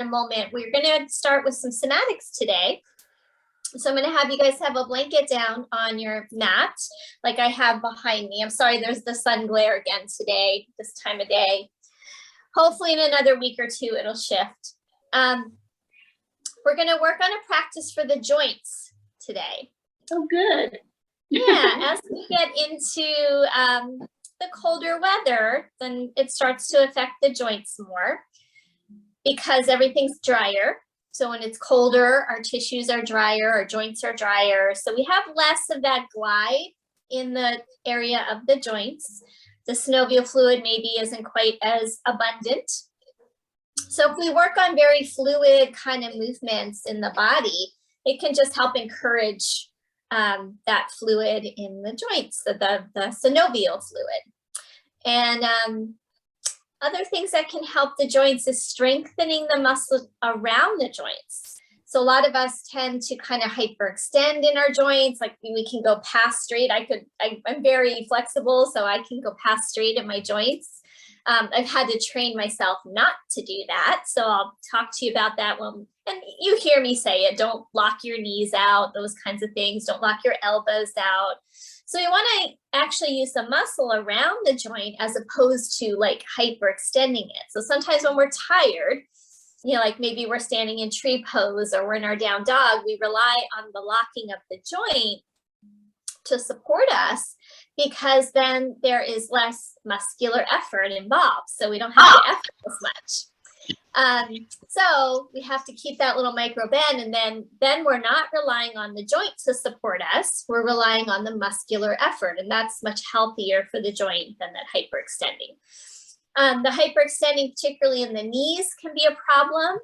a moment. We're going to start with some somatics today. So I'm going to have you guys have a blanket down on your mat like I have behind me. I'm sorry, there's the sun glare again today, this time of day. Hopefully in another week or two, it'll shift. We're going to work on a practice for the joints today. Oh, good. Yeah, as we get into the colder weather, then it starts to affect the joints more because everything's drier. So when it's colder, our tissues are drier, our joints are drier. So we have less of that glide in the area of the joints. The synovial fluid maybe isn't quite as abundant. So if we work on very fluid kind of movements in the body, it can just help encourage that fluid in the joints, the synovial fluid. And other things that can help the joints is strengthening the muscle around the joints. So a lot of us tend to kind of hyperextend in our joints, like we can go past straight. I'm very flexible, so I can go past straight in my joints. I've had to train myself not to do that. So I'll talk to you about that one. And you hear me say it, don't lock your knees out, those kinds of things. Don't lock your elbows out. So you want to actually use the muscle around the joint as opposed to like hyperextending it. So sometimes when we're tired, you know, like maybe we're standing in tree pose or we're in our down dog, we rely on the locking of the joint to support us because then there is less muscular effort involved. So we don't have to effort as much. So we have to keep that little micro bend, and then we're not relying on the joint to support us. We're relying on the muscular effort, and that's much healthier for the joint than that hyperextending. The hyperextending, particularly in the knees, can be a problem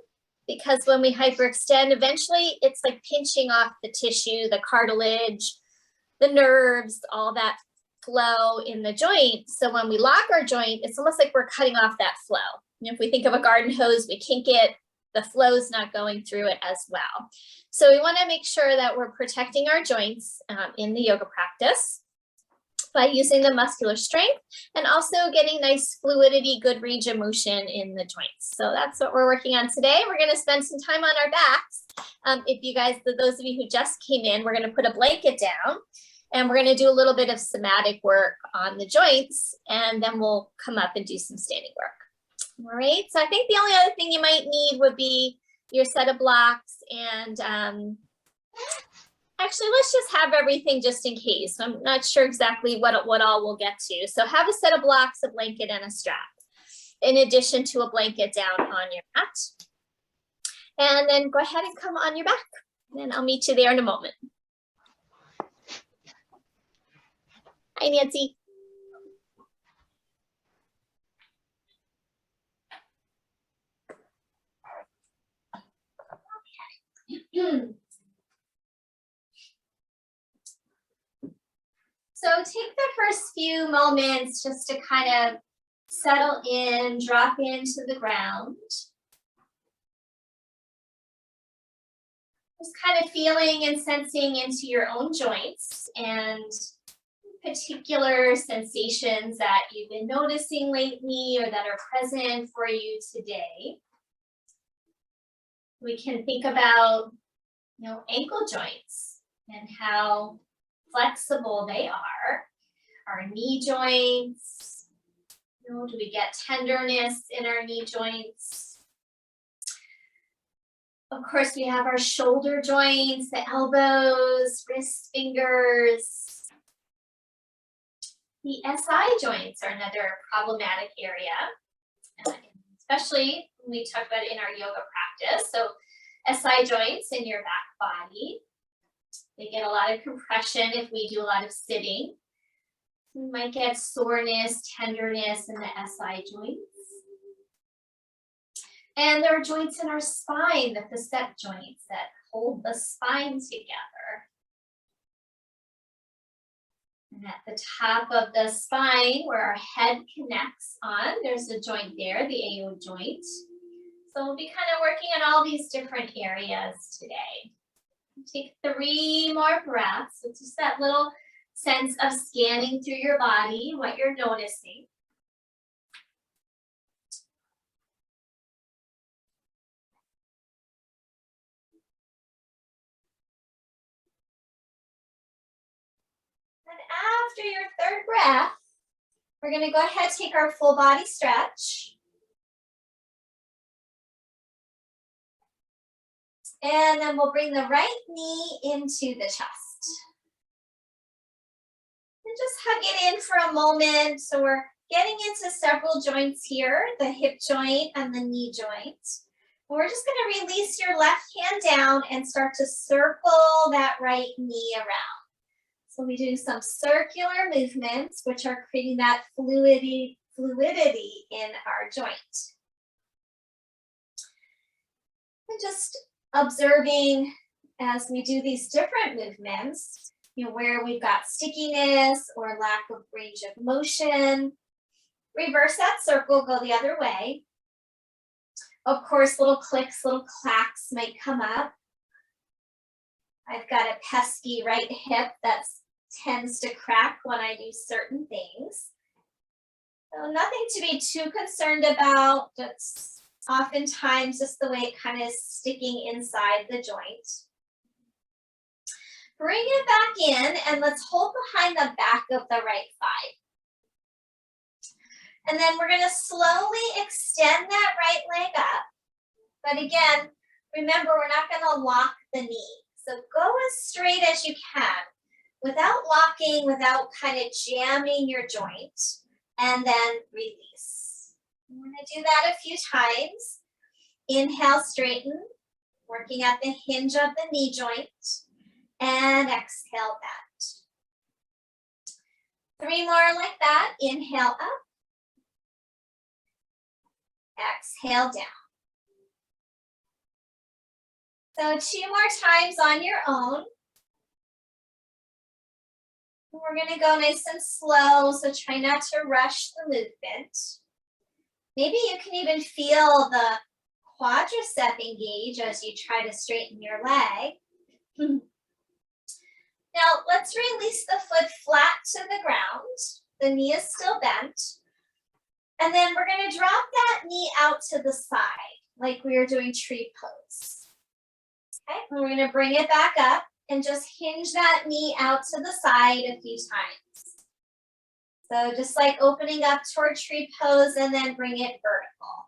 because when we hyperextend, eventually it's like pinching off the tissue, the cartilage, the nerves, all that flow in the joint. So when we lock our joint, it's almost like we're cutting off that flow. And if we think of a garden hose, we kink it, the flow's not going through it as well. So we want to make sure that we're protecting our joints in the yoga practice by using the muscular strength and also getting nice fluidity, good range of motion in the joints. So that's what we're working on today. We're going to spend some time on our backs. If you guys, those of you who just came in, we're going to put a blanket down and we're going to do a little bit of somatic work on the joints, and then we'll come up and do some standing work. All right, so I think the only other thing you might need would be your set of blocks, and actually let's just have everything just in case. I'm not sure exactly what all we'll get to. So have a set of blocks, a blanket, and a strap, in addition to a blanket down on your mat. And then go ahead and come on your back, and I'll meet you there in a moment. Hi, Nancy. So take the first few moments just to kind of settle in, drop into the ground. Just kind of feeling and sensing into your own joints and particular sensations that you've been noticing lately or that are present for you today. We can think about, you know, ankle joints and how flexible they are. Our knee joints, you know, do we get tenderness in our knee joints? Of course, we have our shoulder joints, the elbows, wrist, fingers. The SI joints are another problematic area, especially when we talk about it in our yoga practice. So SI joints in your back body, they get a lot of compression if we do a lot of sitting. We might get soreness, tenderness in the SI joints. And there are joints in our spine, the facet joints that hold the spine together. And at the top of the spine, where our head connects on, there's a joint there, the AO joint. So we'll be kind of working on all these different areas today. Take 3 more breaths. So just that little sense of scanning through your body, what you're noticing. after your third breath, we're going to go ahead and take our full body stretch. And then we'll bring the right knee into the chest. And just hug it in for a moment. So we're getting into several joints here, the hip joint and the knee joint. We're just going to release your left hand down and start to circle that right knee around. So we do some circular movements, which are creating that fluidity in our joint. And just observing as we do these different movements, where we've got stickiness or lack of range of motion. Reverse that circle, go the other way. Of course, little clicks, little clacks might come up. I've got a pesky right hip that tends to crack when I do certain things. So nothing to be too concerned about. That's oftentimes just the way it kind of is sticking inside the joint. Bring it back in and let's hold behind the back of the right thigh. And then we're going to slowly extend that right leg up. But again, remember, we're not going to lock the knee. So go as straight as you can without locking, without kind of jamming your joint, and then release. I'm going to do that a few times. Inhale, straighten, working at the hinge of the knee joint, and exhale, bend. 3 more like that. Inhale up. Exhale down. So 2 more times on your own. We're going to go nice and slow, so try not to rush the movement. Maybe you can even feel the quadricep engage as you try to straighten your leg. Now let's release the foot flat to the ground. The knee is still bent. And then we're going to drop that knee out to the side, like we were doing tree pose. Okay, and we're going to bring it back up and just hinge that knee out to the side a few times. So just like opening up toward tree pose and then bring it vertical.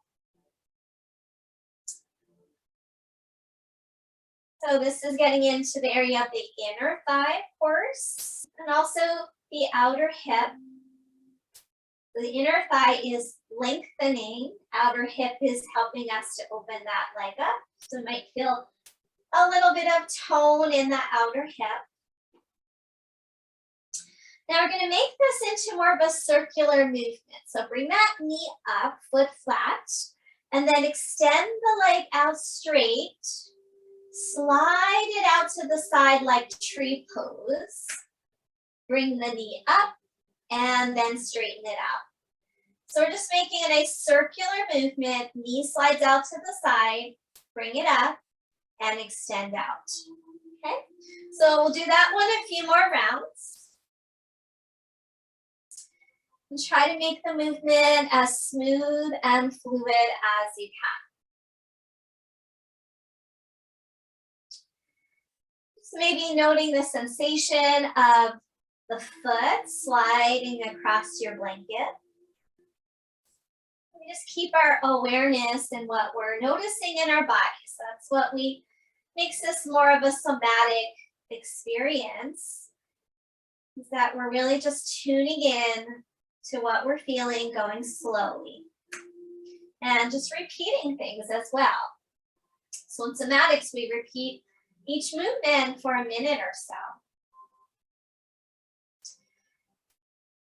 So this is getting into the area of the inner thigh, of course, and also the outer hip. The inner thigh is lengthening, outer hip is helping us to open that leg up. So you might feel a little bit of tone in the outer hip. Now we're going to make this into more of a circular movement. So bring that knee up, foot flat, and then extend the leg out straight. Slide it out to the side like tree pose. Bring the knee up and then straighten it out. So we're just making a nice circular movement. Knee slides out to the side, bring it up, and extend out. Okay, so we'll do that one a few more rounds. And try to make the movement as smooth and fluid as you can. Just maybe noting the sensation of the foot sliding across your blanket. We just keep our awareness in what we're noticing in our bodies. That's what makes this more of a somatic experience, is that we're really just tuning in to what we're feeling, going slowly, and just repeating things as well. So in somatics, we repeat each movement for a minute or so.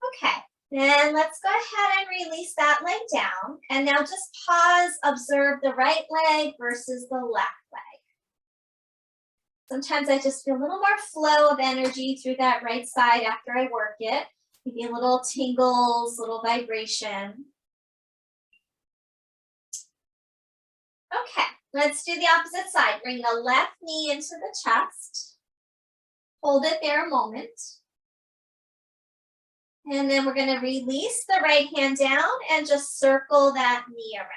Okay, then let's go ahead and release that leg down. And now just pause, observe the right leg versus the left leg. Sometimes I just feel a little more flow of energy through that right side after I work it. Maybe a little tingles, little vibration. Okay, let's do the opposite side. Bring the left knee into the chest. Hold it there a moment. And then we're going to release the right hand down and just circle that knee around.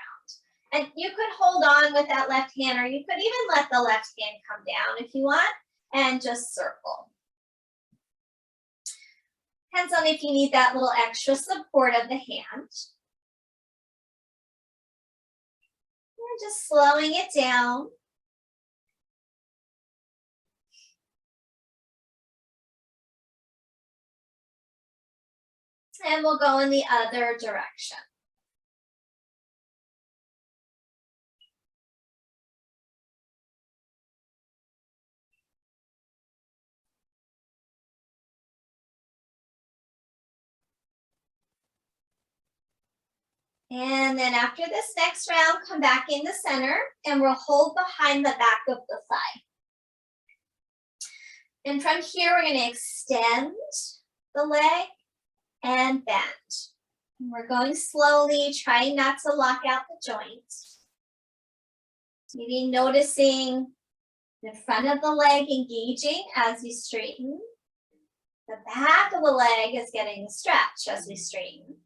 And you could hold on with that left hand, or you could even let the left hand come down if you want, and just circle. Depends on if you need that little extra support of the hand. We're just slowing it down. And we'll go in the other direction. And then after this next round, come back in the center and we'll hold behind the back of the thigh. And from here, we're going to extend the leg and bend. And we're going slowly, trying not to lock out the joint. Maybe noticing the front of the leg engaging as we straighten. The back of the leg is getting a stretch as we straighten.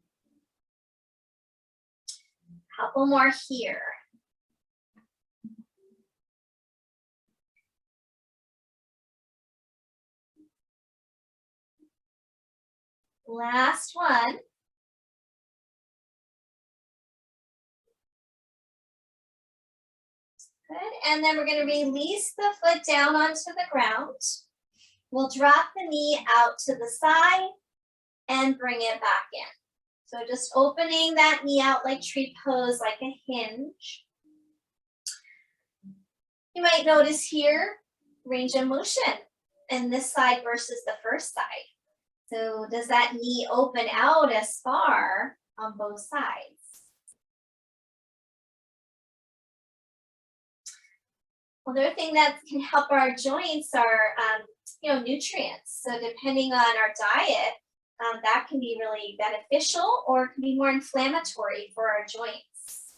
Couple more here. Last one. Good, and then we're going to release the foot down onto the ground. We'll drop the knee out to the side and bring it back in. So just opening that knee out like tree pose, like a hinge. You might notice here, range of motion in this side versus the first side. So does that knee open out as far on both sides? Another thing that can help our joints are, nutrients. So depending on our diet, that can be really beneficial or it can be more inflammatory for our joints.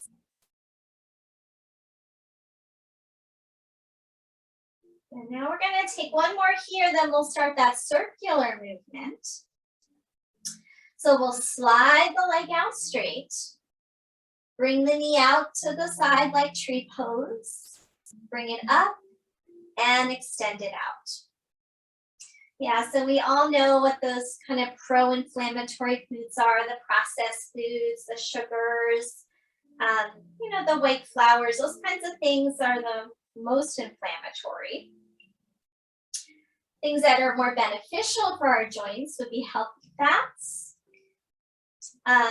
And now we're going to take one more here, then we'll start that circular movement. So we'll slide the leg out straight, bring the knee out to the side like tree pose, bring it up and extend it out. Yeah, so we all know what those kind of pro-inflammatory foods are, the processed foods, the sugars, the white flours, those kinds of things are the most inflammatory. Things that are more beneficial for our joints would be healthy fats,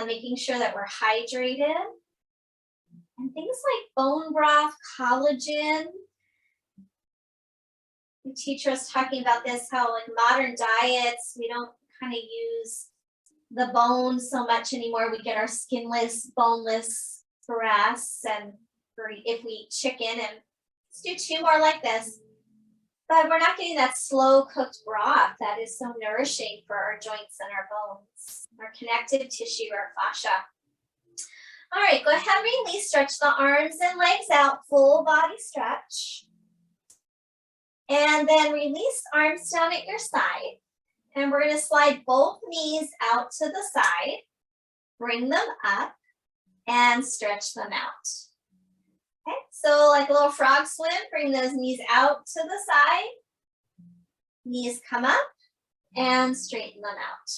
making sure that we're hydrated, and things like bone broth, collagen. The teacher was talking about this, how in modern diets, we don't kind of use the bones so much anymore. We get our skinless, boneless breasts, and if we eat chicken, and let's do two more like this. But we're not getting that slow cooked broth that is so nourishing for our joints and our bones, our connective tissue, our fascia. All right, go ahead and release, stretch the arms and legs out, full body stretch. And then release, arms down at your side. And we're going to slide both knees out to the side, bring them up, and stretch them out. Okay, so like a little frog swim, bring those knees out to the side. Knees come up and straighten them out.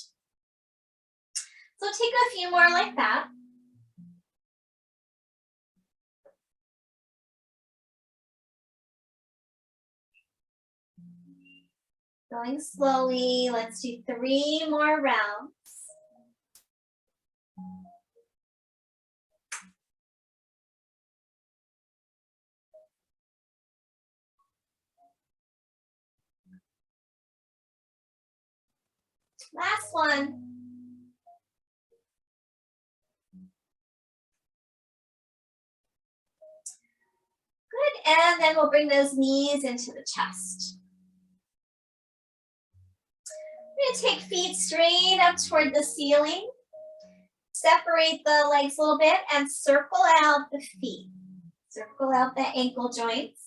So take a few more like that. Going slowly, let's do 3 more rounds. Last one. Good, and then we'll bring those knees into the chest. We're going to take feet straight up toward the ceiling. Separate the legs a little bit and circle out the feet. Circle out the ankle joints.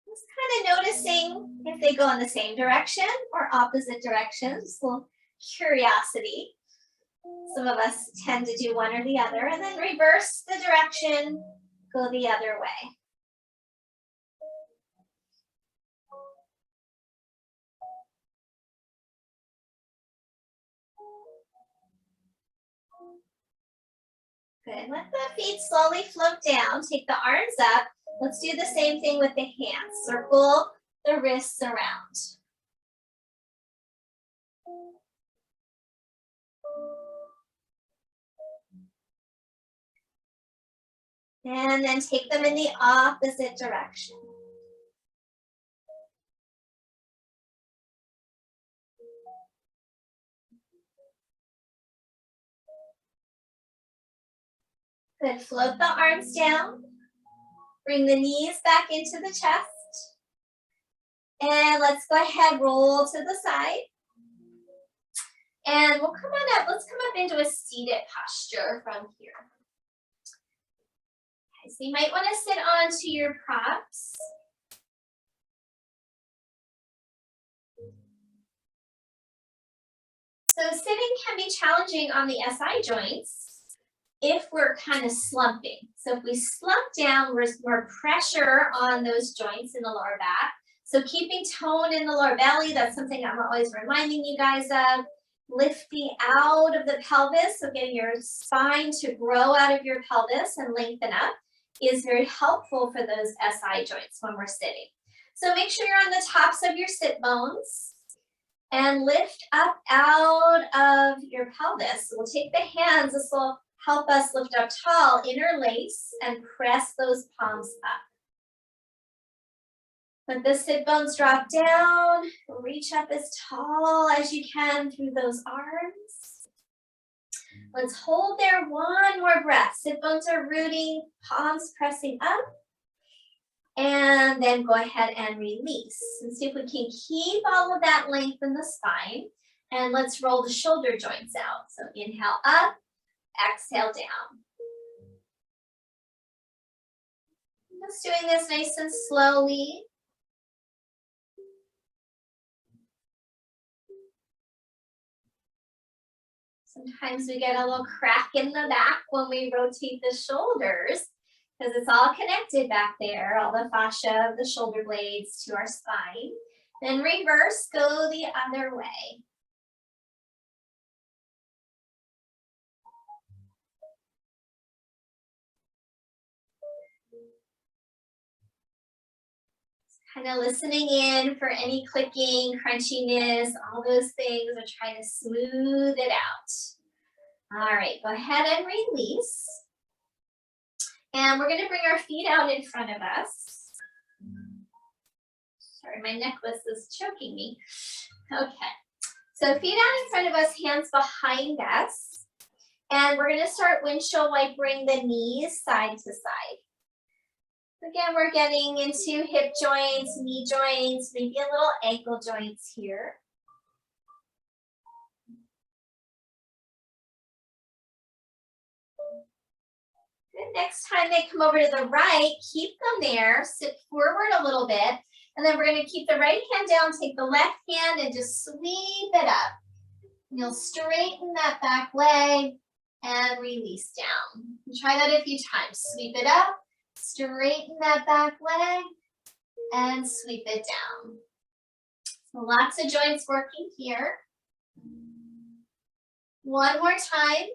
Just kind of noticing if they go in the same direction or opposite directions. A little curiosity. Some of us tend to do one or the other, and then reverse the direction, go the other way. Good. Let the feet slowly float down. Take the arms up. Let's do the same thing with the hands. Circle the wrists around. And then take them in the opposite direction. Good. Float the arms down. Bring the knees back into the chest. And let's go ahead, roll to the side. And we'll come on up. Let's come up into a seated posture from here. Okay, so you might want to sit onto your props. So sitting can be challenging on the SI joints if we're kind of slumping. So if we slump down, there's more pressure on those joints in the lower back. So keeping tone in the lower belly, that's something I'm always reminding you guys of. Lifting out of the pelvis, so getting your spine to grow out of your pelvis and lengthen up is very helpful for those SI joints when we're sitting. So make sure you're on the tops of your sit bones and lift up out of your pelvis. So we'll take the hands, this will help us lift up tall, interlace and press those palms up. Let the sit bones drop down, reach up as tall as you can through those arms. Let's hold there one more breath. Sit bones are rooting, palms pressing up. And then go ahead and release. And see if we can keep all of that length in the spine. And let's roll the shoulder joints out. So inhale up, exhale down. Just doing this nice and slowly. Sometimes we get a little crack in the back when we rotate the shoulders because it's all connected back there, all the fascia of the shoulder blades to our spine. Then reverse, go the other way. Kind of listening in for any clicking, crunchiness, all those things. We're trying to smooth it out. All right, go ahead and release. And we're going to bring our feet out in front of us. Sorry, my necklace is choking me. Okay, so feet out in front of us, hands behind us. And we're going to start windshield wipering the knees side to side. Again, we're getting into hip joints, knee joints, maybe a little ankle joints here. Good. Next time they come over to the right, keep them there, sit forward a little bit, and then we're going to keep the right hand down, take the left hand and just sweep it up. And you'll straighten that back leg and release down. And try that a few times. Sweep it up. Straighten that back leg and sweep it down. So lots of joints working here. One more time.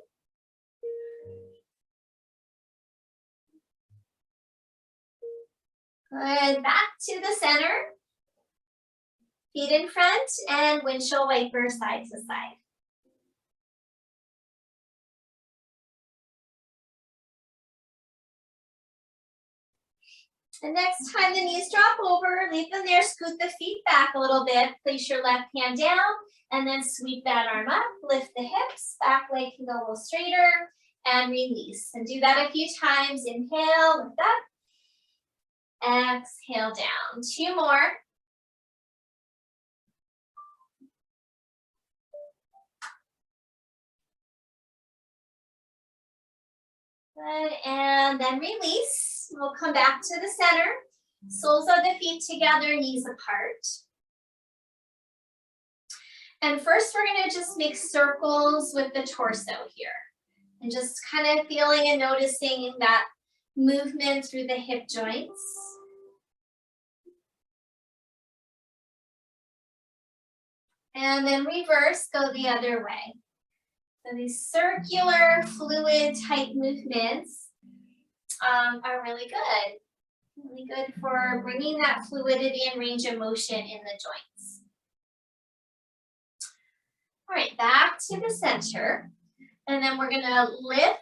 Good. Back to the center. Feet in front and windshield wiper side to side. The next time the knees drop over, leave them there, scoot the feet back a little bit, place your left hand down, and then sweep that arm up, lift the hips, back leg can go a little straighter, and release. And do that a few times. Inhale, lift up, exhale down. Two more. Good, and then release. We'll come back to the center. Soles of the feet together, knees apart. And first we're going to just make circles with the torso here. And just kind of feeling and noticing that movement through the hip joints. And then reverse, go the other way. So these circular fluid type movements are really good. Really good for bringing that fluidity and range of motion in the joints. All right, back to the center. And then we're gonna lift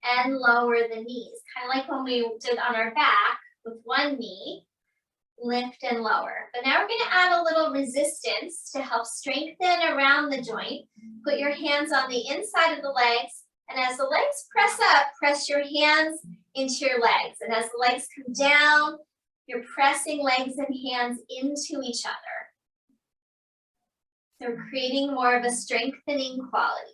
and lower the knees, kind of like when we did on our back with one knee, lift and lower. But now we're gonna add a little resistance to help strengthen around the joint. Put your hands on the inside of the legs, and as the legs press up, press your hands into your legs. And as the legs come down, you're pressing legs and hands into each other. So we're creating more of a strengthening quality.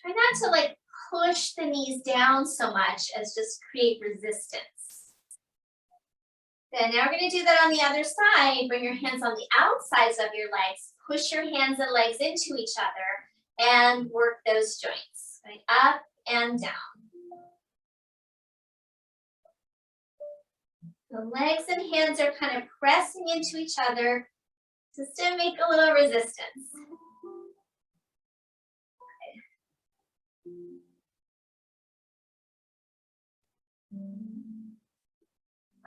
Try not to like push the knees down so much as just create resistance. Then now we're going to do that on the other side. Bring your hands on the outsides of your legs. Push your hands and legs into each other and work those joints. Going up and down. The legs and hands are kind of pressing into each other just to make a little resistance.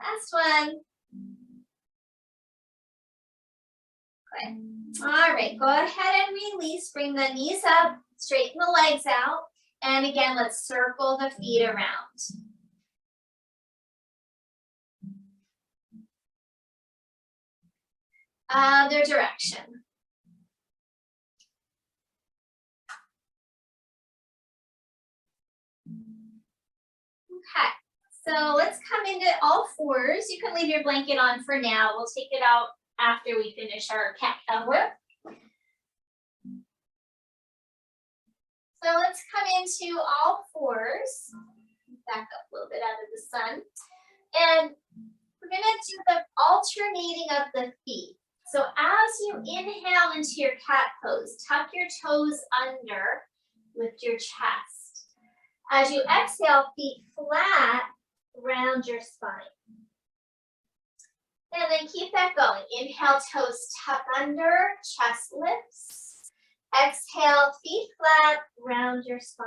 Last one. Okay. All right, go ahead and release. Bring the knees up, straighten the legs out. And again, let's circle the feet around. Other direction. Okay. So let's come into all fours. You can leave your blanket on for now. We'll take it out after we finish our cat-cow work. So let's come into all fours. Back up a little bit out of the sun. And we're going to do the alternating of the feet. So as you inhale into your cat pose, tuck your toes under, lift your chest. As you exhale, feet flat, round your spine. And then keep that going. Inhale, toes tuck under, chest lifts. Exhale, feet flat, round your spine.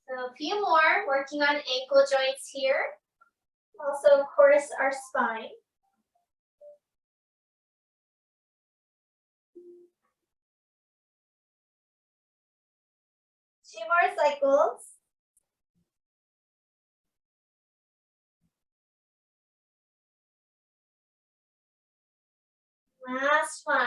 So a few more, working on ankle joints here. Also, of course, our spine. Two more cycles. Last one.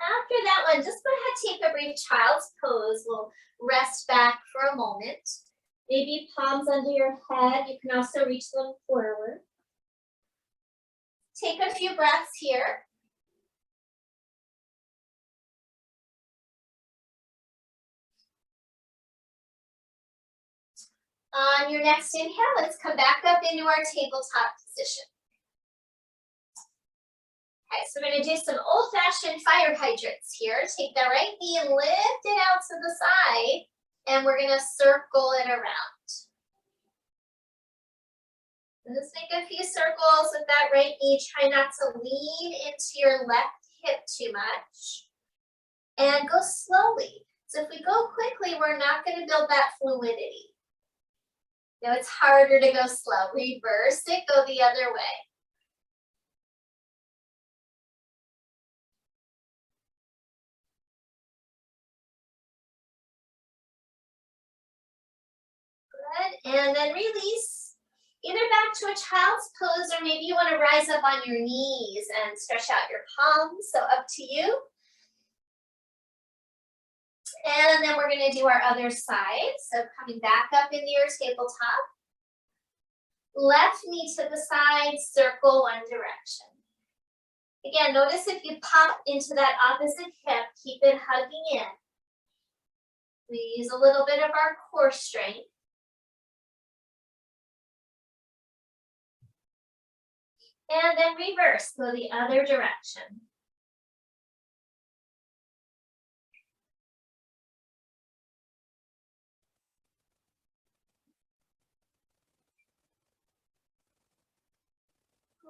After that one, just go ahead, take a brief child's pose. We'll rest back for a moment. Maybe palms under your head. You can also reach them forward. Take a few breaths here. On your next inhale, let's come back up into our tabletop position. Okay, so we're going to do some old-fashioned fire hydrants here. Take the right knee and lift it out to the side, and we're going to circle it around. Let's make a few circles with that right knee. Try not to lean into your left hip too much. And go slowly. So if we go quickly, we're not going to build that fluidity. You know, it's harder to go slow. Reverse it, go the other way. Good, and then release. Either back to a child's pose, or maybe you want to rise up on your knees and stretch out your palms, so up to you. And then we're going to do our other side. So coming back up into your tabletop. Left knee to the side, circle one direction. Again, notice if you pop into that opposite hip, keep it hugging in. We use a little bit of our core strength. And then reverse, go the other direction.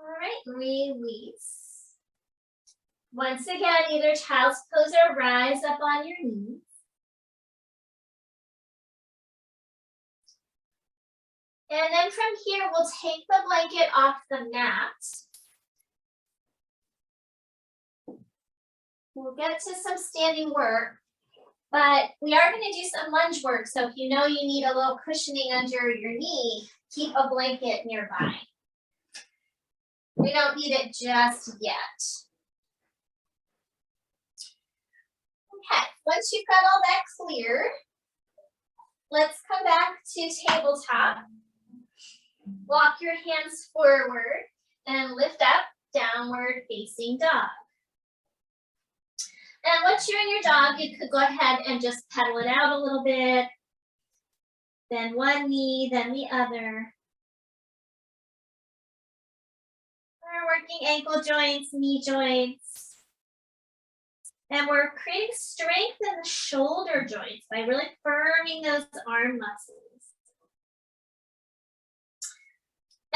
right, release. Once again, either child's pose or rise up on your knees. And then from here, we'll take the blanket off the mat. We'll get to some standing work, but we are going to do some lunge work. So if you know you need a little cushioning under your knee, keep a blanket nearby. We don't need it just yet. Okay, once you've got all that clear, let's come back to tabletop. Walk your hands forward and lift up, downward facing dog. And once you're in your dog, you could go ahead and just pedal it out a little bit. Then one knee, then the other. We're working ankle joints, knee joints. And we're creating strength in the shoulder joints by really firming those arm muscles.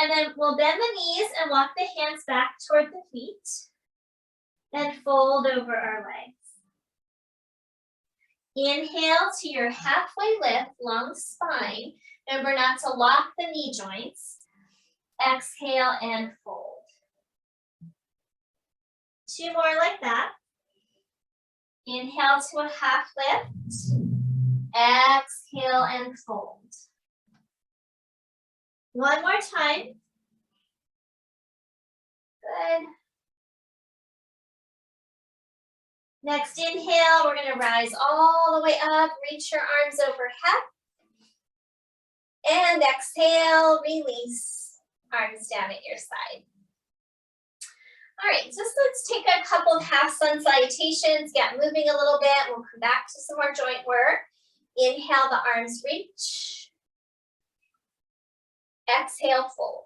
And then we'll bend the knees and walk the hands back toward the feet. Then fold over our legs. Inhale to your halfway lift, long spine. Remember not to lock the knee joints. Exhale and fold. 2 more like that. Inhale to a half lift. Exhale and fold. 1 more time. Good. Next inhale, we're going to rise all the way up, reach your arms overhead. And exhale, release, arms down at your side. All right, just let's take a couple of half sun salutations, get moving a little bit. We'll come back to some more joint work. Inhale, the arms reach. Exhale, fold.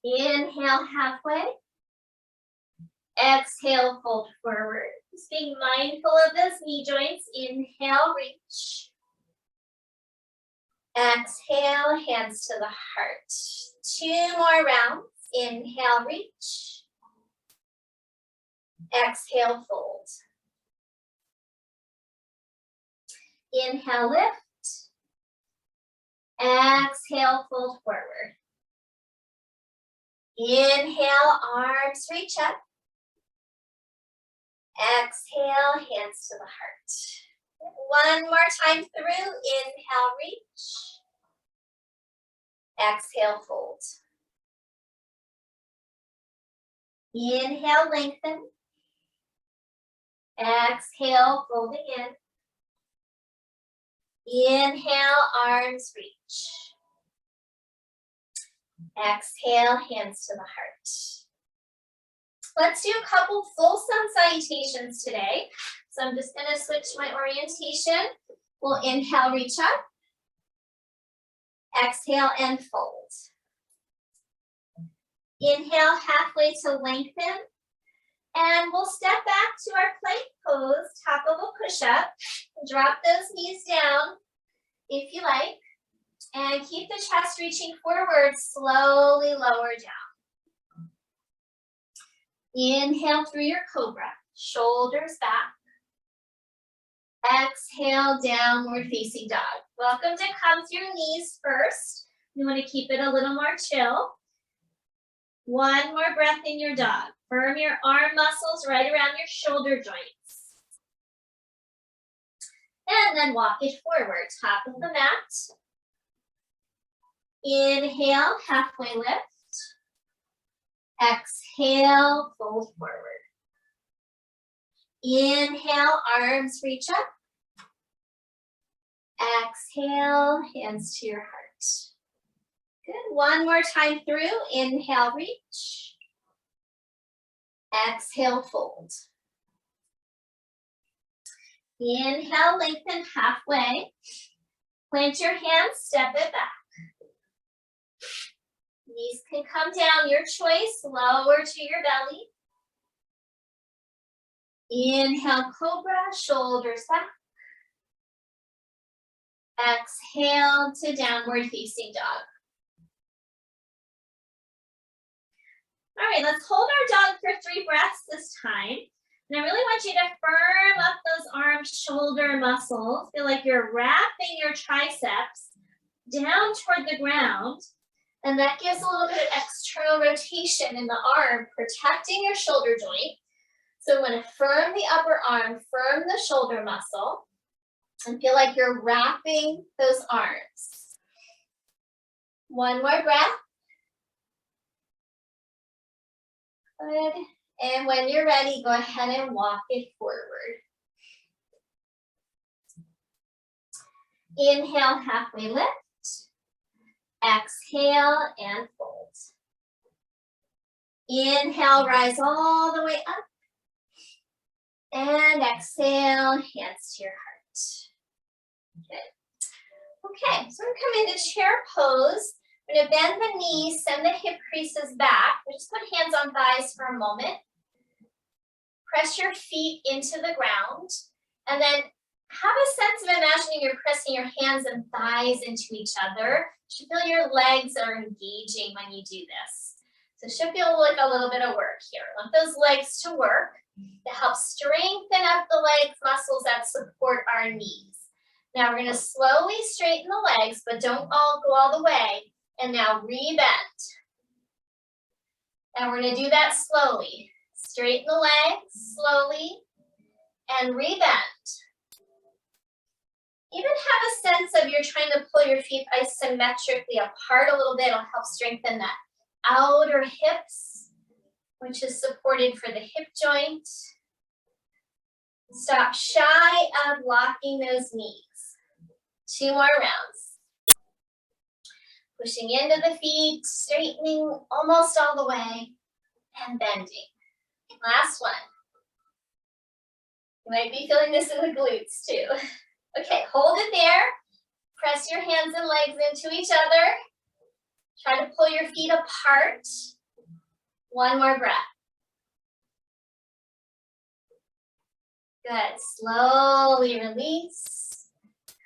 Inhale, halfway. Exhale, fold forward. Just being mindful of those knee joints. Inhale, reach. Exhale, hands to the heart. 2 more rounds. Inhale, reach. Exhale, fold. Inhale, lift. Exhale, fold forward. Inhale, arms reach up. Exhale, hands to the heart. 1 more time through. Inhale, reach. Exhale, fold. Inhale, lengthen. Exhale, fold again. Inhale, arms reach. Exhale, hands to the heart. Let's do a couple full sun salutations today. So I'm just going to switch my orientation. We'll inhale, reach up. Exhale and fold. Inhale, halfway to lengthen. And we'll step back to our plank pose, top of a push-up. Drop those knees down if you like. And keep the chest reaching forward, slowly lower down. Inhale through your cobra, shoulders back. Exhale, downward facing dog. Welcome to come through knees first. You want to keep it a little more chill. 1 more breath in your dog. Firm your arm muscles right around your shoulder joints. And then walk it forward, top of the mat. Inhale, halfway lift. Exhale, fold forward. Inhale, arms reach up. Exhale, hands to your heart. Good. 1 more time through. Inhale, reach. Exhale, fold. Inhale, lengthen halfway. Plant your hands, step it back. Knees can come down, your choice, lower to your belly. Inhale, cobra, shoulders back. Exhale to downward facing dog. All right, let's hold our dog for 3 breaths this time. And I really want you to firm up those arm shoulder muscles. Feel like you're wrapping your triceps down toward the ground. And that gives a little bit of external rotation in the arm, protecting your shoulder joint. So I'm going to firm the upper arm, firm the shoulder muscle, and feel like you're wrapping those arms. One more breath. Good. And when you're ready, go ahead and walk it forward. Inhale, halfway lift. Exhale and fold. Inhale, rise all the way up. And exhale, hands to your heart. Good. Okay, so we're going to come into chair pose. We're going to bend the knees, send the hip creases back. We just put hands on thighs for a moment. Press your feet into the ground. And then have a sense of imagining you're pressing your hands and thighs into each other. You should feel your legs are engaging when you do this. So it should feel like a little bit of work here. Want those legs to work to help strengthen up the legs muscles that support our knees. Now we're going to slowly straighten the legs, but don't all go all the way. And now rebend. And we're going to do that slowly. Straighten the legs slowly and rebend. Even have a sense of you're trying to pull your feet isometrically apart a little bit. It'll help strengthen that outer hips, which is supported for the hip joint. Stop shy of locking those knees. 2 more rounds. Pushing into the feet, straightening almost all the way, and bending. Last one. You might be feeling this in the glutes too. Okay, hold it there. Press your hands and legs into each other. Try to pull your feet apart. 1 more breath. Good. Slowly release.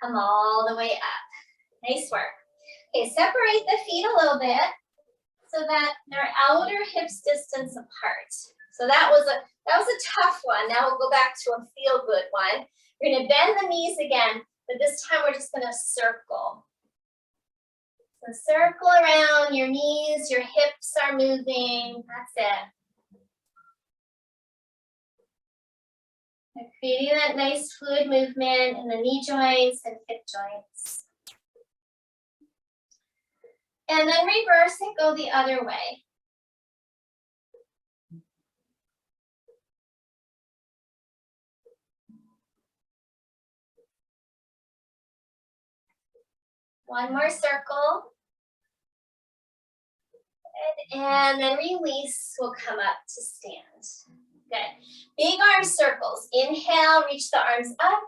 Come all the way up. Nice work. Okay, separate the feet a little bit so that they're outer hips distance apart. So that was a tough one. Now we'll go back to a feel-good one. We're going to bend the knees again, but this time we're just going to circle. So circle around your knees, your hips are moving. That's it. And creating that nice fluid movement in the knee joints and hip joints. And then reverse and go the other way. One more circle. Good. And then release, we'll come up to stand. Good. Big arm circles. Inhale, reach the arms up.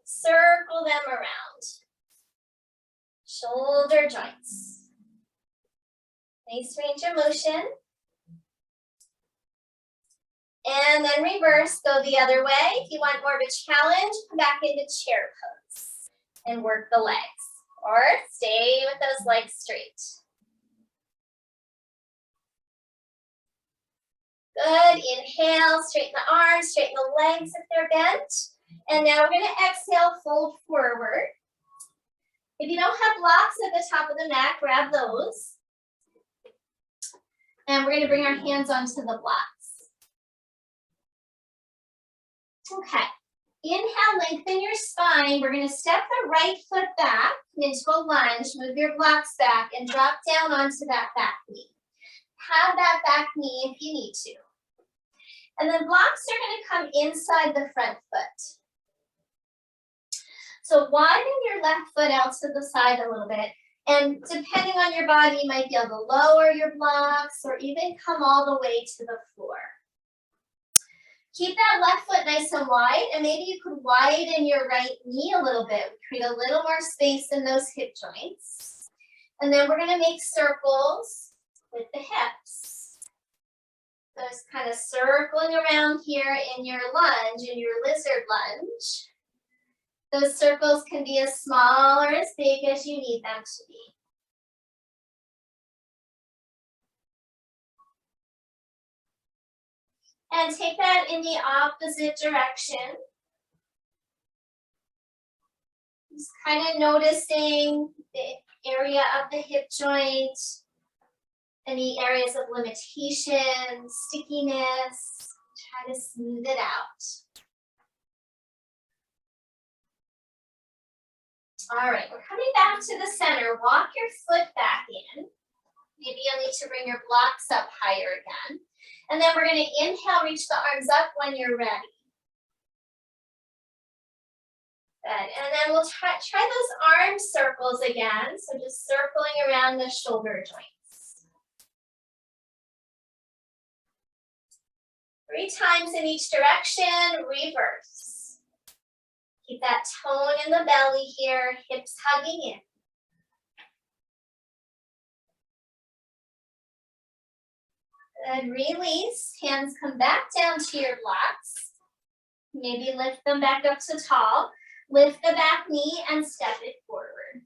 Circle them around. Shoulder joints. Nice range of motion. And then reverse, go the other way. If you want more of a challenge, come back into chair pose and work the legs. Or stay with those legs straight. Good. Inhale, straighten the arms, straighten the legs if they're bent. And now we're going to exhale, fold forward. If you don't have blocks at the top of the mat, grab those. And we're going to bring our hands onto the blocks. Okay. Inhale, lengthen your spine. We're going to step the right foot back into a lunge. Move your blocks back and drop down onto that back knee. Have that back knee if you need to. And then blocks are going to come inside the front foot. So widen your left foot out to the side a little bit. And depending on your body, you might be able to lower your blocks or even come all the way to the floor. Keep that left foot nice and wide, and maybe you could widen your right knee a little bit. Create a little more space in those hip joints. And then we're going to make circles with the hips. So just kind of circling around here in your lunge, in your lizard lunge. Those circles can be as small or as big as you need them to be. And take that in the opposite direction. Just kind of noticing the area of the hip joint, any areas of limitation, stickiness. Try to smooth it out. All right, we're coming back to the center. Walk your foot back in. Maybe you'll need to bring your blocks up higher again. And then we're going to inhale, reach the arms up when you're ready. Good. And then we'll try those arm circles again. So just circling around the shoulder joints. 3 times in each direction, reverse. Keep that tone in the belly here, hips hugging in. Good, release, hands come back down to your blocks. Maybe lift them back up to tall. Lift the back knee and step it forward.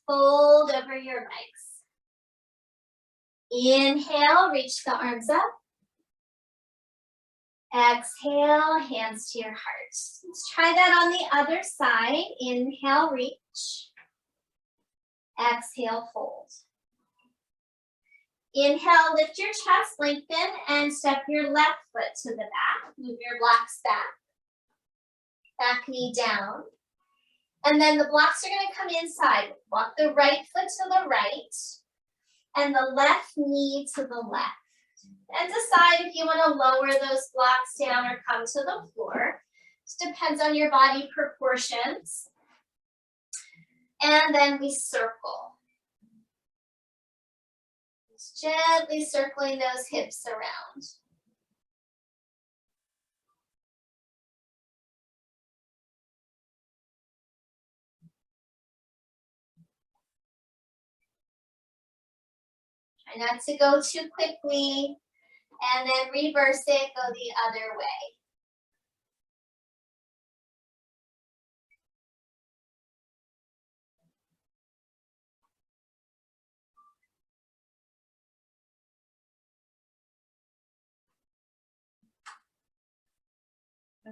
Fold over your legs. Inhale, reach the arms up. Exhale, hands to your heart. Let's try that on the other side. Inhale, reach. Exhale, fold. Inhale, lift your chest, lengthen, and step your left foot to the back. Move your blocks back. Back knee down. And then the blocks are going to come inside. Walk the right foot to the right and the left knee to the left. And decide if you want to lower those blocks down or come to the floor. It depends on your body proportions. And then we circle. Just gently circling those hips around. Try not to go too quickly. And then reverse it, go the other way.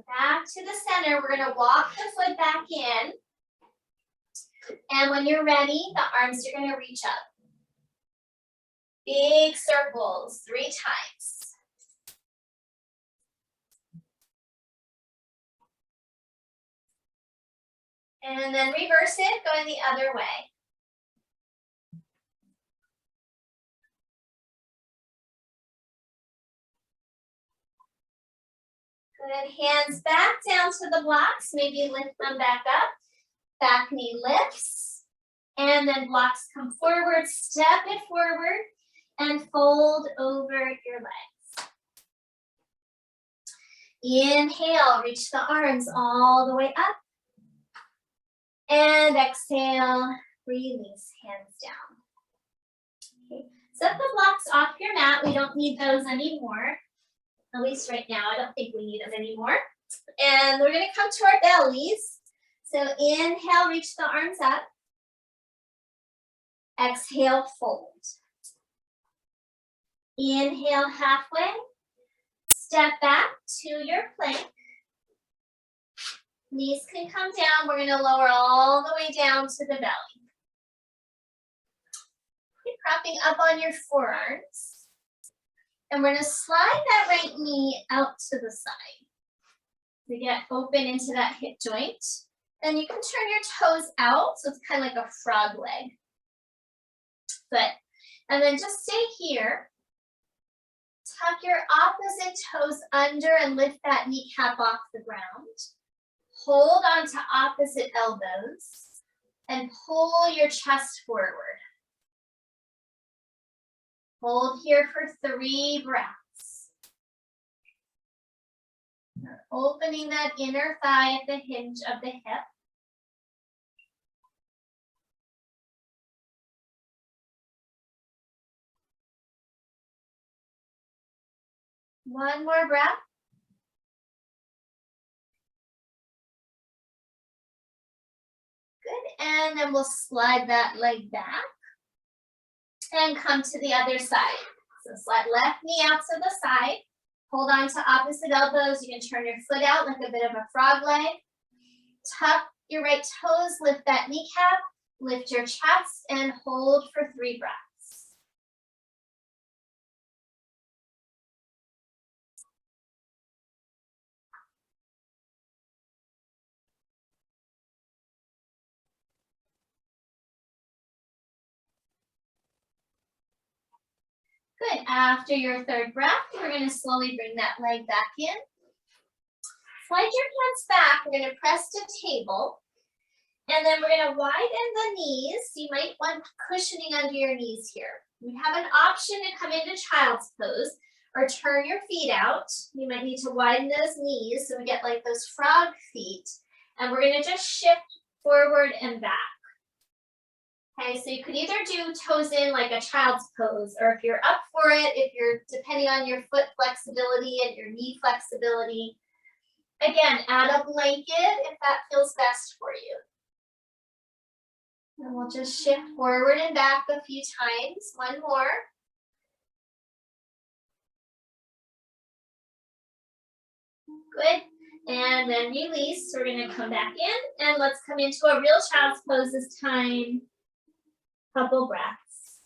Back to the center, we're gonna walk the foot back in. And when you're ready, the arms are gonna reach up. Big circles, 3 times. And then reverse it, going the other way. Good, hands back down to the blocks, maybe lift them back up. Back knee lifts, and then blocks come forward, step it forward, and fold over your legs. Inhale, reach the arms all the way up. And exhale, release, hands down. Okay. Set the blocks off your mat. We don't need those anymore. At least right now, I don't think we need them anymore. And we're gonna come to our bellies. So inhale, reach the arms up. Exhale, fold. Inhale, halfway. Step back to your plank. Knees can come down. We're gonna lower all the way down to the belly. Keep propping up on your forearms. And we're gonna slide that right knee out to the side. To get open into that hip joint. Then you can turn your toes out, so it's kind of like a frog leg. Good. And then just stay here. Tuck your opposite toes under and lift that kneecap off the ground. Hold on to opposite elbows and pull your chest forward. Hold here for 3 breaths. Opening that inner thigh at the hinge of the hip. One more breath. Good, and then we'll slide that leg back and come to the other side. So slide left knee out to the side. Hold on to opposite elbows. You can turn your foot out like a bit of a frog leg. Tuck your right toes, lift that kneecap, lift your chest, and hold for 3 breaths. Good. After your 3rd breath, we're going to slowly bring that leg back in. Slide your hands back. We're going to press to table. And then we're going to widen the knees. You might want cushioning under your knees here. You have an option to come into child's pose or turn your feet out. You might need to widen those knees so we get like those frog feet. And we're going to just shift forward and back. Okay, so you could either do toes in like a child's pose, or if you're up for it, if you're depending on your foot flexibility and your knee flexibility. Again, add a blanket if that feels best for you. And we'll just shift forward and back a few times. One more. Good. And then release. We're going to come back in and let's come into a real child's pose this time. Couple breaths.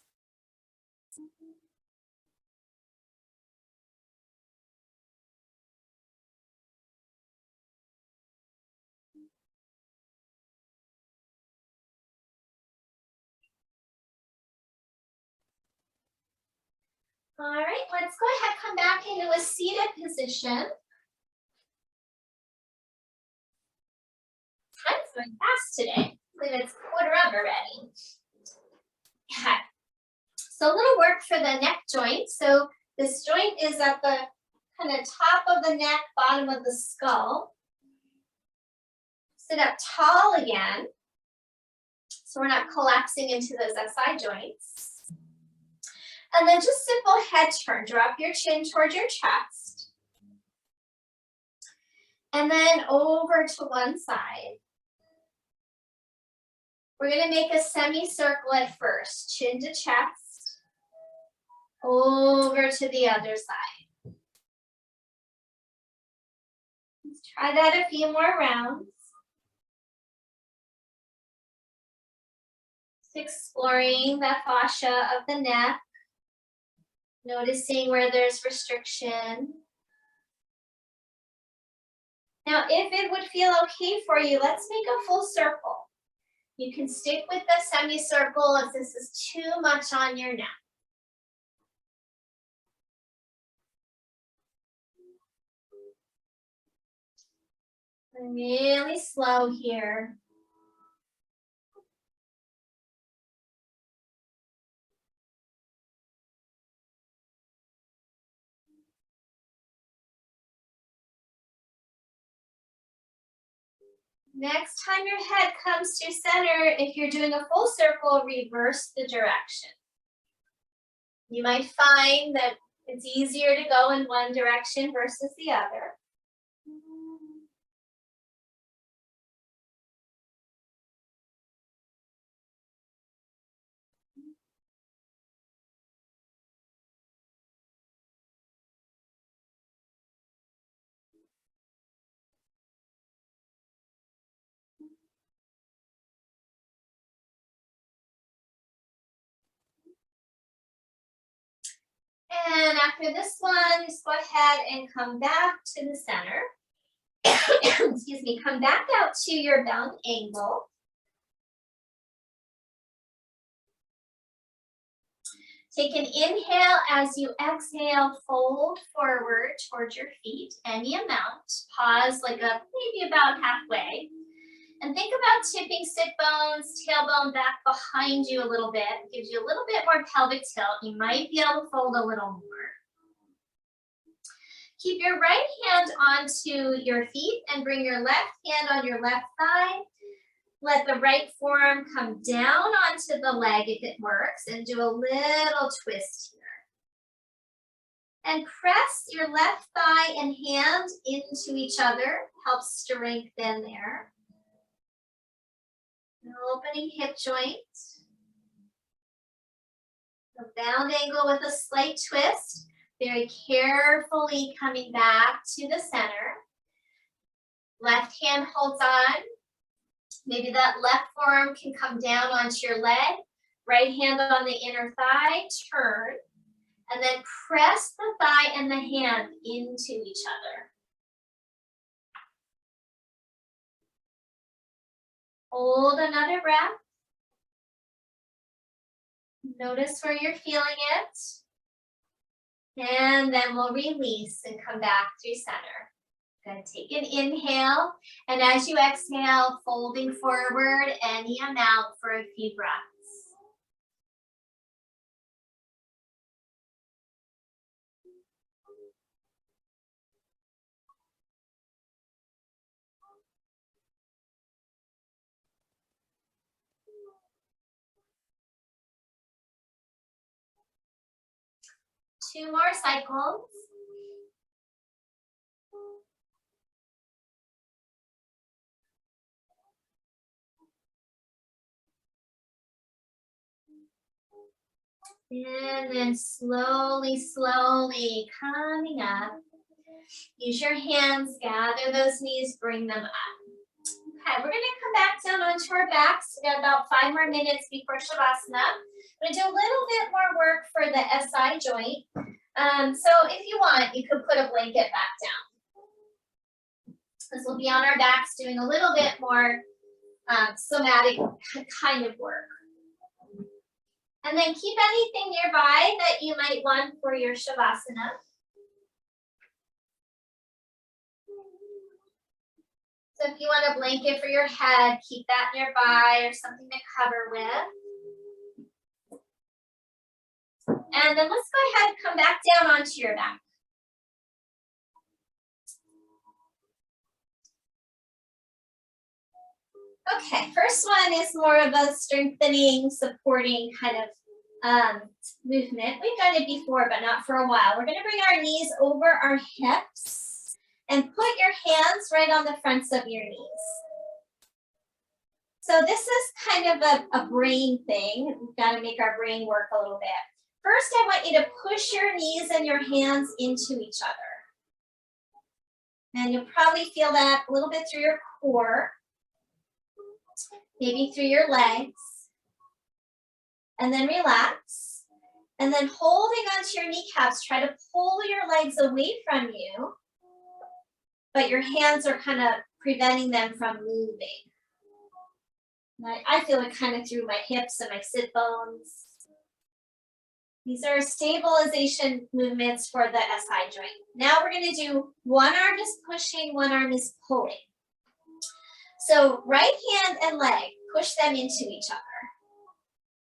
All right, let's go ahead, come back into a seated position. Time's going fast today. I believe it's 1:15 already. Okay. So a little work for the neck joint. So this joint is at the kind of top of the neck, bottom of the skull. Sit up tall again, so we're not collapsing into those SI joints. And then just simple head turn. Drop your chin towards your chest. And then over to one side. We're going to make a semicircle at first. Chin to chest. Over to the other side. Let's try that a few more rounds. Just exploring the fascia of the neck. Noticing where there's restriction. Now, if it would feel okay for you, let's make a full circle. You can stick with the semicircle if this is too much on your neck. Really slow here. Next time your head comes to center, if you're doing a full circle, reverse the direction. You might find that it's easier to go in one direction versus the other. And after this one, just go ahead and come back to the center. Excuse me, come back out to your bound angle. Take an inhale. As you exhale, fold forward towards your feet, any amount. Pause like maybe about halfway. And think about tipping sit bones, tailbone back behind you a little bit. It gives you a little bit more pelvic tilt. You might be able to fold a little more. Keep your right hand onto your feet and bring your left hand on your left thigh. Let the right forearm come down onto the leg if it works, and do a little twist here. And press your left thigh and hand into each other. Helps strengthen there. Opening hip joint. A round angle with a slight twist. Very carefully coming back to the center. Left hand holds on. Maybe that left forearm can come down onto your leg. Right hand on the inner thigh, turn. And then press the thigh and the hand into each other. Hold another breath. Notice where you're feeling it. And then we'll release and come back through center. Good, take an inhale. And as you exhale, folding forward any amount for a few breaths. Two more cycles. And then slowly, slowly coming up. Use your hands, gather those knees, bring them up. Okay, we're gonna come back down onto our backs. We got about 5 more minutes before Shavasana. I'm gonna do a little bit more work for the SI joint. So if you want, you could put a blanket back down. This will be on our backs doing a little bit more somatic kind of work. And then keep anything nearby that you might want for your Shavasana. So if you want a blanket for your head, keep that nearby or something to cover with. And then let's go ahead and come back down onto your back. Okay, first one is more of a strengthening, supporting kind of movement. We've done it before, but not for a while. We're going to bring our knees over our hips and put your hands right on the fronts of your knees. So this is kind of a brain thing. We've got to make our brain work a little bit. First, I want you to push your knees and your hands into each other. And you'll probably feel that a little bit through your core. Maybe through your legs, and then relax, and then holding onto your kneecaps, try to pull your legs away from you, but your hands are kind of preventing them from moving. I feel it kind of through my hips and my sit bones. These are stabilization movements for the SI joint. Now we're going to do one arm is pushing, one arm is pulling. So right hand and leg, push them into each other.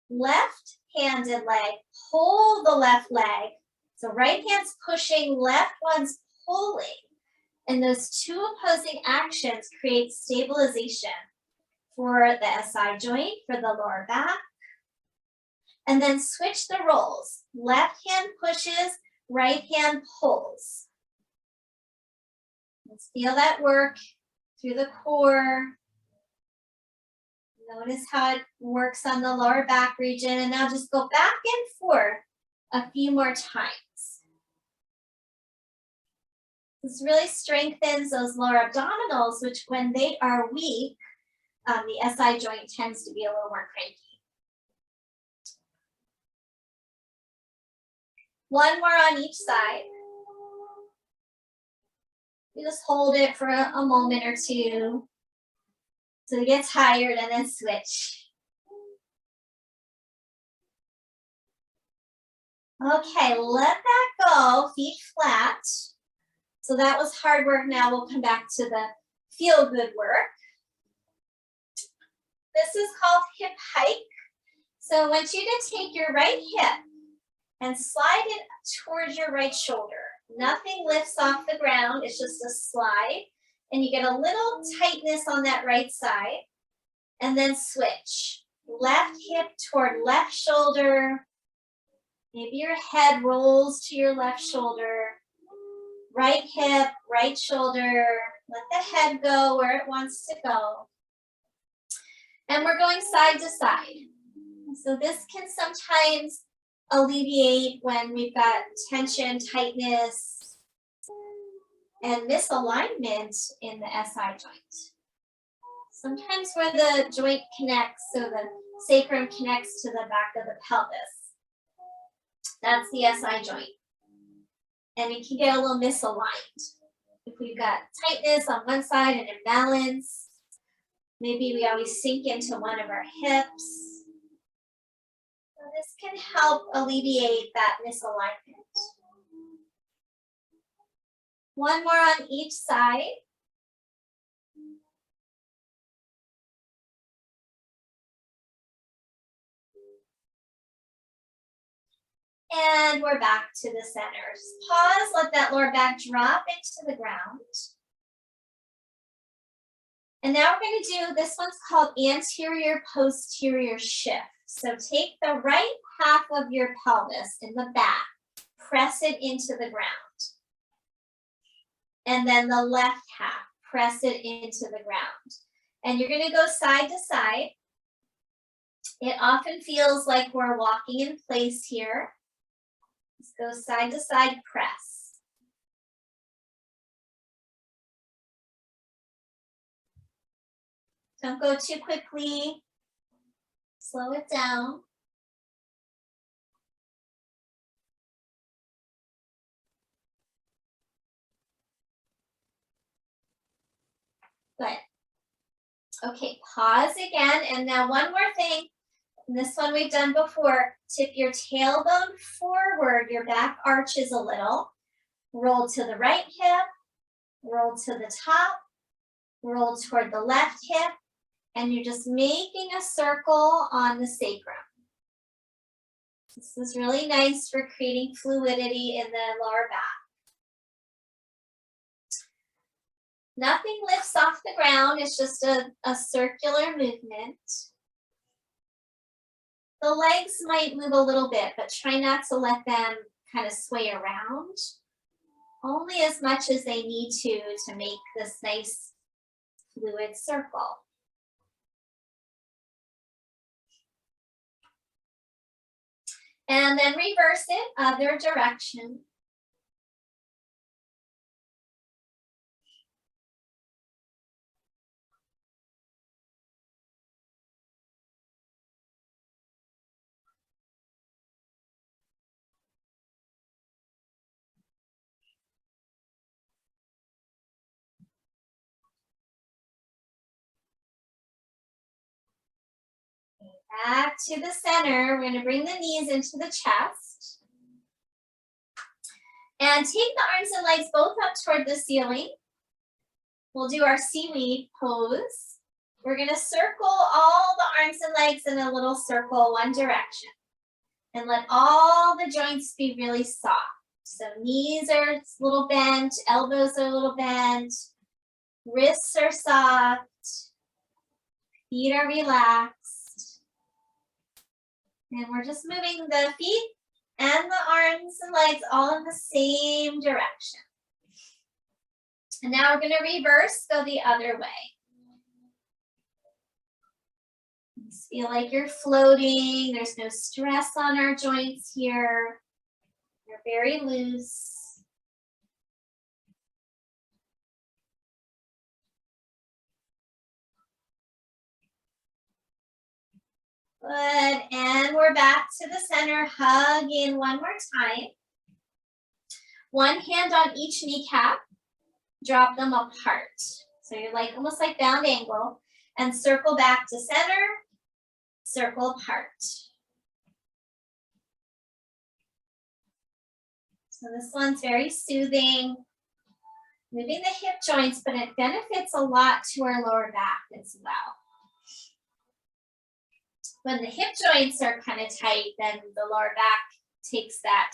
Left hand and leg, pull the left leg. So right hand's pushing, left one's pulling. And those two opposing actions create stabilization for the SI joint, for the lower back. And then switch the roles. Left hand pushes, right hand pulls. Let's feel that work through the core. Notice how it works on the lower back region. And now just go back and forth a few more times. This really strengthens those lower abdominals, which when they are weak, the SI joint tends to be a little more cranky. One more on each side. You just hold it for a moment or two. So you get tired and then switch. Okay, let that go, feet flat. So that was hard work. Now we'll come back to the feel good work. This is called hip hike. So I want you to take your right hip and slide it towards your right shoulder. Nothing lifts off the ground, it's just a slide. And you get a little tightness on that right side. And then switch. Left hip toward left shoulder. Maybe your head rolls to your left shoulder. Right hip, right shoulder. Let the head go where it wants to go. And we're going side to side. So this can sometimes alleviate when we've got tension, tightness, and misalignment in the SI joint. Sometimes where the joint connects, so the sacrum connects to the back of the pelvis. That's the SI joint. And it can get a little misaligned. If we've got tightness on one side and imbalance, maybe we always sink into one of our hips. So this can help alleviate that misalignment. One more on each side. And we're back to the center. Just pause, let that lower back drop into the ground. And now we're going to do, this one's called Anterior Posterior Shift. So take the right half of your pelvis in the back, press it into the ground. And then the left half, press it into the ground. And you're going to go side to side. It often feels like we're walking in place here. Let's go side to side press. Don't go too quickly. Slow it down. Good. Okay, pause again. And now one more thing. This one we've done before. Tip your tailbone forward. Your back arches a little. Roll to the right hip. Roll to the top. Roll toward the left hip. And you're just making a circle on the sacrum. This is really nice for creating fluidity in the lower back. Nothing lifts off the ground. It's just a circular movement. The legs might move a little bit, but try not to let them kind of sway around. Only as much as they need to make this nice fluid circle. And then reverse it, other direction. Back to the center. We're going to bring the knees into the chest. And take the arms and legs both up toward the ceiling. We'll do our seaweed pose. We're going to circle all the arms and legs in a little circle one direction. And let all the joints be really soft. So knees are a little bent, elbows are a little bent, wrists are soft, feet are relaxed. And we're just moving the feet and the arms and legs all in the same direction. And now we're going to reverse, go the other way. Just feel like you're floating. There's no stress on our joints here. They're very loose. Good, and we're back to the center. Hug in one more time. One hand on each kneecap. Drop them apart. So you're like almost like bound angle. And circle back to center. Circle apart. So this one's very soothing. Moving the hip joints, but it benefits a lot to our lower back as well. When the hip joints are kind of tight, then the lower back takes that,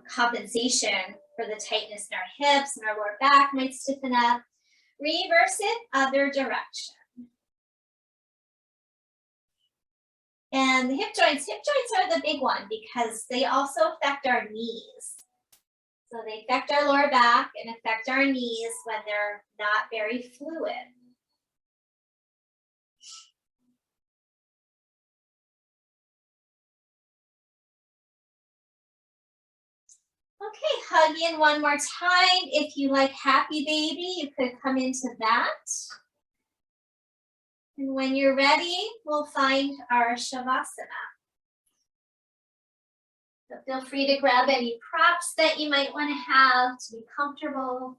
compensation for the tightness in our hips, and our lower back might stiffen up. Reverse it, other direction. And the hip joints are the big one because they also affect our knees. So they affect our lower back and affect our knees when they're not very fluid. Okay, hug in one more time. If you like happy baby, you could come into that. And when you're ready, we'll find our Shavasana. So feel free to grab any props that you might want to have to be comfortable.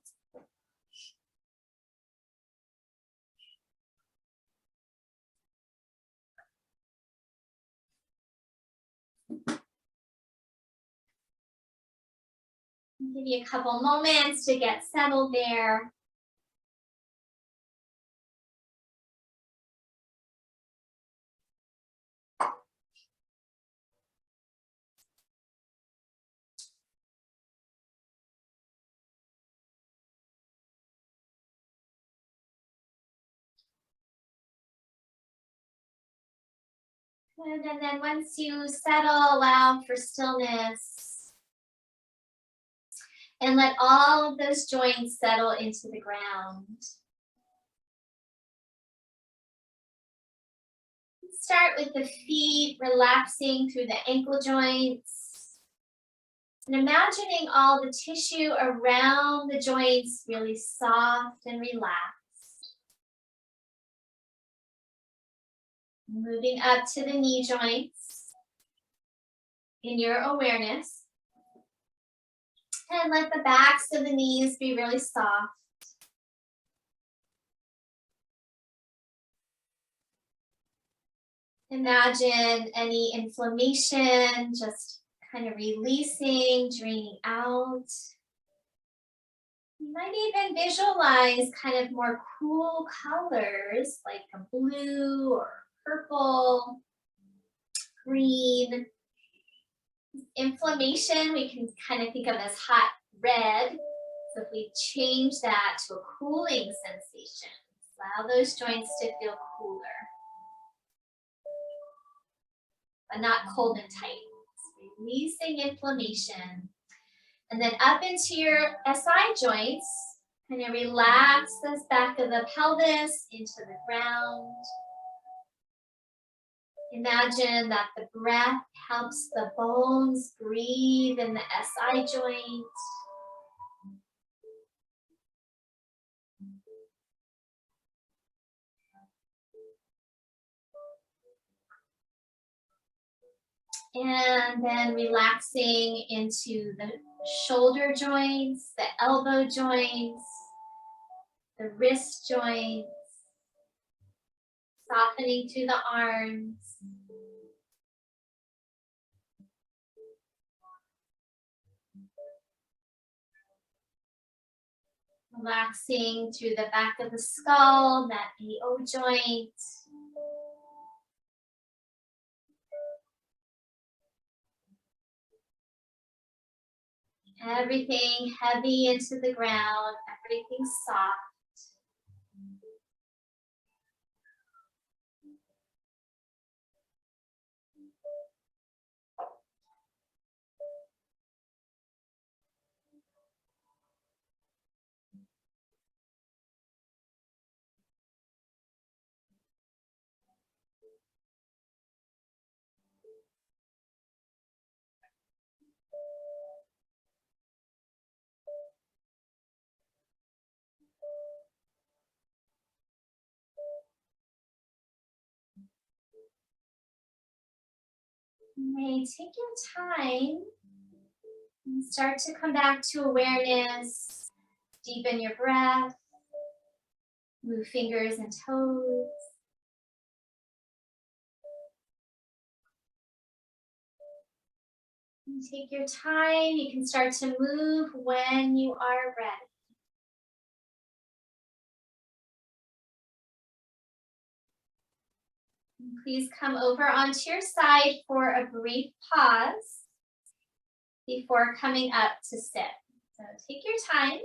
Give you a couple moments to get settled there. Good, and then once you settle, allow for stillness. And let all of those joints settle into the ground. Start with the feet, relaxing through the ankle joints. And imagining all the tissue around the joints really soft and relaxed. Moving up to the knee joints in your awareness. And let the backs of the knees be really soft. Imagine any inflammation just kind of releasing, draining out. You might even visualize kind of more cool colors like a blue or purple, green. Inflammation we can kind of think of as hot red. So if we change that to a cooling sensation, allow those joints to feel cooler, but not cold and tight. So releasing inflammation. And then up into your SI joints, kind of relax this back of the pelvis into the ground. Imagine that the breath helps the bones breathe in the SI joint. And then relaxing into the shoulder joints, the elbow joints, the wrist joints, softening through the arms. Relaxing through the back of the skull, that AO joint. Everything heavy into the ground, everything soft. Okay, take your time and start to come back to awareness. Deepen your breath. Move fingers and toes. And take your time. You can start to move when you are ready. Please come over onto your side for a brief pause before coming up to sit. So take your time.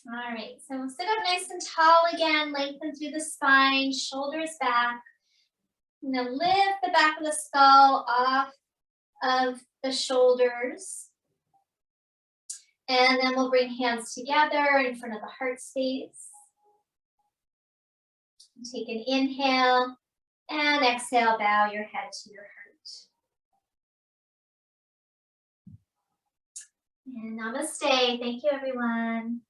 All right, so we'll sit up nice and tall again, lengthen through the spine, shoulders back. Now lift the back of the skull off of the shoulders. And then we'll bring hands together in front of the heart space. Take an inhale and exhale, bow your head to your heart. And namaste. Thank you, everyone.